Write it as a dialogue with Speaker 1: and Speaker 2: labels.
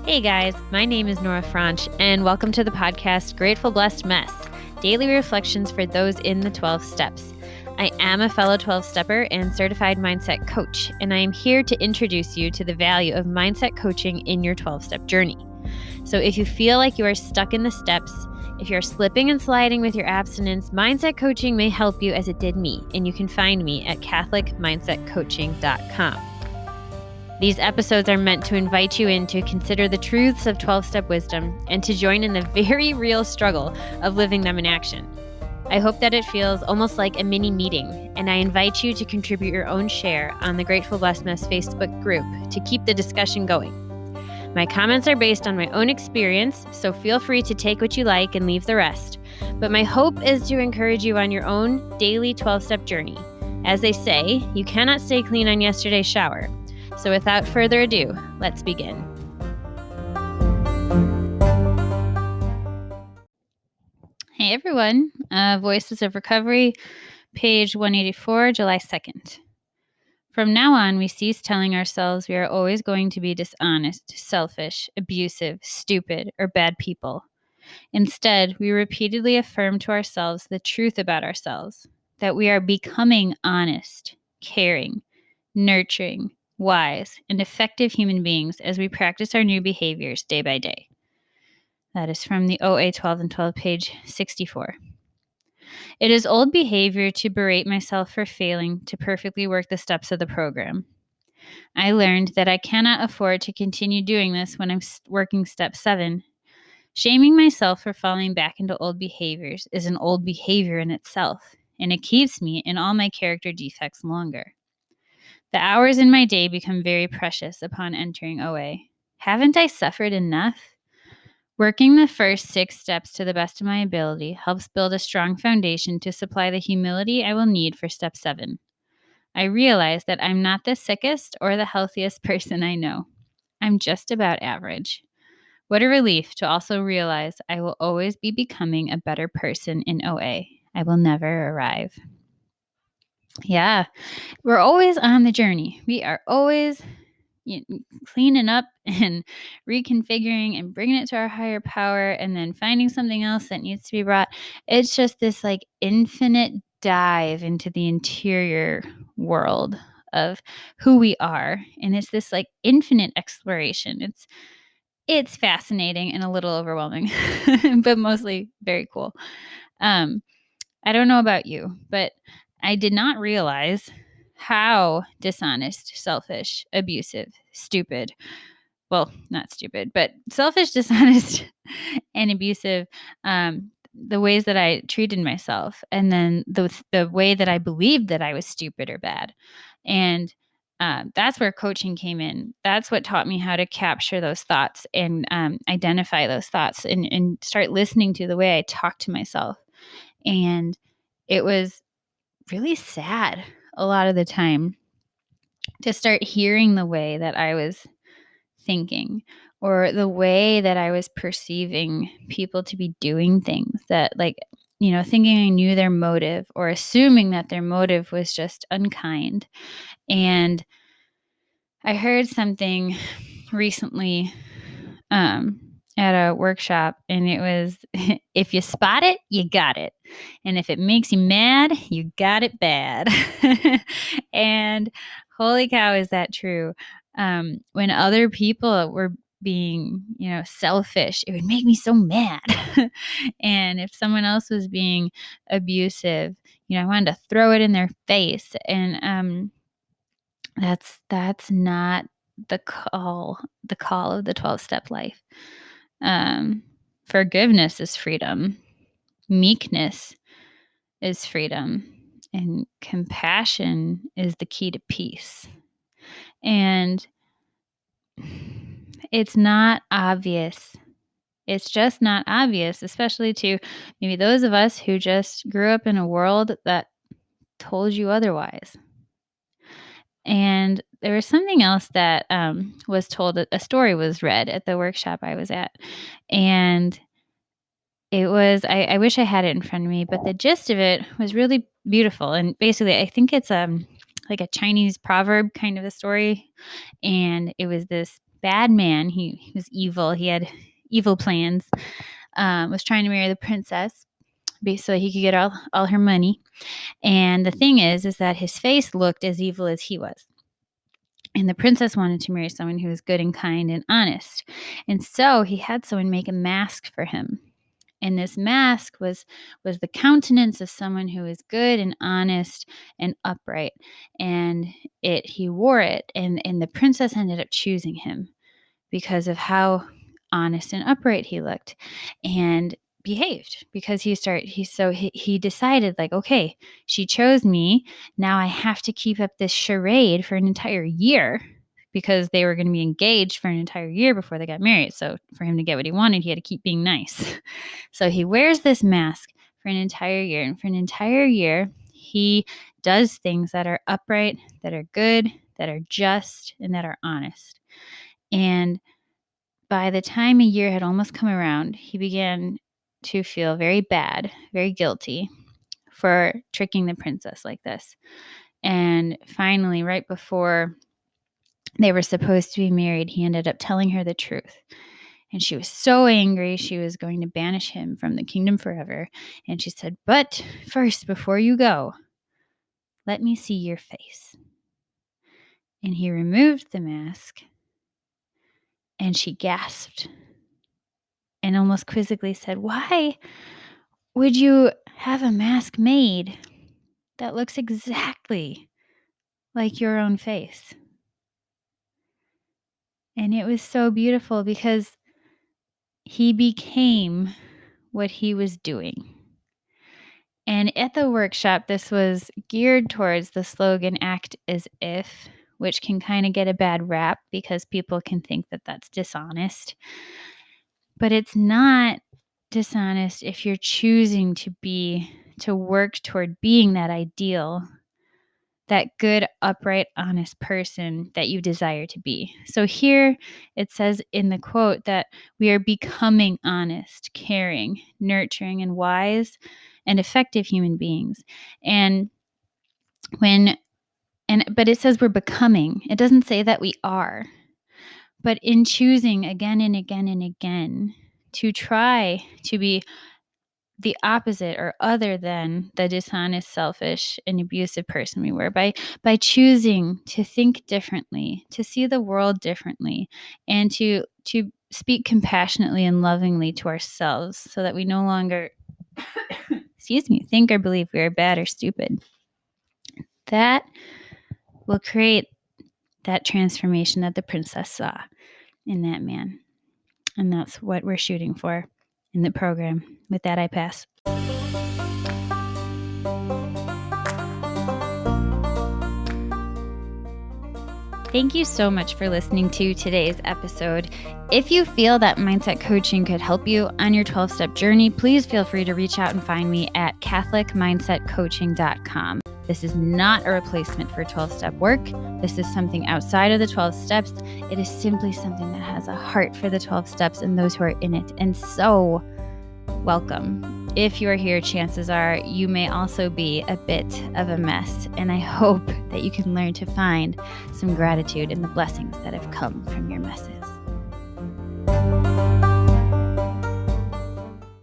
Speaker 1: Hey guys, my name is Nora Franche, and welcome to the podcast Grateful Blessed Mess, daily reflections for those in the 12 steps. I am a fellow 12-stepper and certified mindset coach, and I am here to introduce you to the value of mindset coaching in your 12-step journey. So if you feel like you are stuck in the steps, if you're slipping and sliding with your abstinence, mindset coaching may help you as it did me, and you can find me at catholicmindsetcoaching.com. These episodes are meant to invite you in to consider the truths of 12-step wisdom and to join in the very real struggle of living them in action. I hope that it feels almost like a mini meeting, and I invite you to contribute your own share on the Grateful Blessedness Facebook group to keep the discussion going. My comments are based on my own experience, so feel free to take what you like and leave the rest. But my hope is to encourage you on your own daily 12-step journey. As they say, you cannot stay clean on yesterday's shower. So without further ado, let's begin. Hey everyone, Voices of Recovery, page 184, July 2nd. From now on, we cease telling ourselves we are always going to be dishonest, selfish, abusive, stupid, or bad people. Instead, we repeatedly affirm to ourselves the truth about ourselves, that we are becoming honest, caring, nurturing, wise, and effective human beings as we practice our new behaviors day by day. That is from the OA 12 and 12, page 64. It is old behavior to berate myself for failing to perfectly work the steps of the program. I learned that I cannot afford to continue doing this when I'm working step 7. Shaming myself for falling back into old behaviors is an old behavior in itself, and it keeps me in all my character defects longer. The hours in my day become very precious upon entering OA. Haven't I suffered enough? Working the first 6 steps to the best of my ability helps build a strong foundation to supply the humility I will need for step 7. I realize that I'm not the sickest or the healthiest person I know. I'm just about average. What a relief to also realize I will always be becoming a better person in OA. I will never arrive. Yeah, we're always on the journey. We are always cleaning up and reconfiguring and bringing it to our higher power and then finding something else that needs to be brought. It's just this like infinite dive into the interior world of who we are. And it's this like infinite exploration. It's fascinating and a little overwhelming, but mostly very cool. I don't know about you, but I did not realize how dishonest, selfish, abusive, stupid, well, not stupid, but selfish, dishonest, and abusive, the ways that I treated myself, and then the way that I believed that I was stupid or bad. And that's where coaching came in. That's what taught me how to capture those thoughts and identify those thoughts and start listening to the way I talk to myself. And it was really sad a lot of the time to start hearing the way that I was thinking or the way that I was perceiving people to be doing things that thinking I knew their motive or assuming that their motive was just unkind. And I heard something recently at a workshop, and it was, if you spot it, you got it. And if it makes you mad, you got it bad. And holy cow, is that true? When other people were being, selfish, it would make me so mad. And if someone else was being abusive, I wanted to throw it in their face. And that's not the call of the 12-step life. Forgiveness is freedom. Meekness is freedom. And compassion is the key to peace. And it's not obvious. It's just not obvious, especially to maybe those of us who just grew up in a world that told you otherwise. And there was something else that was told. A story was read at the workshop I was at. And it was, I wish I had it in front of me, but the gist of it was really beautiful. And basically, I think it's like a Chinese proverb kind of a story. And it was this bad man. He was evil. He had evil plans. Was trying to marry the princess so he could get all her money. And the thing is that his face looked as evil as he was. And the princess wanted to marry someone who was good and kind and honest. And so he had someone make a mask for him. And this mask was the countenance of someone who was good and honest and upright. And he wore it. And the princess ended up choosing him because of how honest and upright he looked and behaved, because he decided, like, okay, she chose me. Now I have to keep up this charade for an entire year, because they were going to be engaged for an entire year before they got married. So for him to get what he wanted, he had to keep being nice. So he wears this mask for an entire year. And for an entire year, he does things that are upright, that are good, that are just, and that are honest. And by the time a year had almost come around, he began to feel very bad, very guilty for tricking the princess like this. And finally, right before they were supposed to be married, he ended up telling her the truth. And she was so angry, she was going to banish him from the kingdom forever. And she said, "But first, before you go, let me see your face." And he removed the mask, and she gasped and almost quizzically said, "Why would you have a mask made that looks exactly like your own face?" And it was so beautiful, because he became what he was doing. And at the workshop, this was geared towards the slogan, "Act as if," which can kind of get a bad rap because people can think that that's dishonest. But it's not dishonest if you're choosing to work toward being that ideal, that good, upright, honest person that you desire to be. So here it says in the quote that we are becoming honest, caring, nurturing, and wise and effective human beings. But it says we're becoming. It doesn't say that we are. But in choosing again and again and again to try to be the opposite or other than the dishonest, selfish, and abusive person we were, by choosing to think differently, to see the world differently, and to speak compassionately and lovingly to ourselves, so that we no longer think or believe we are bad or stupid. That will create that transformation that the princess saw in that man. And that's what we're shooting for in the program. With that, I pass. Thank you so much for listening to today's episode. If you feel that mindset coaching could help you on your 12-step journey, please feel free to reach out and find me at catholicmindsetcoaching.com. This is not a replacement for 12-step work. This is something outside of the 12 steps. It is simply something that has a heart for the 12 steps and those who are in it. And so, welcome. If you are here, chances are you may also be a bit of a mess. And I hope that you can learn to find some gratitude in the blessings that have come from your messes.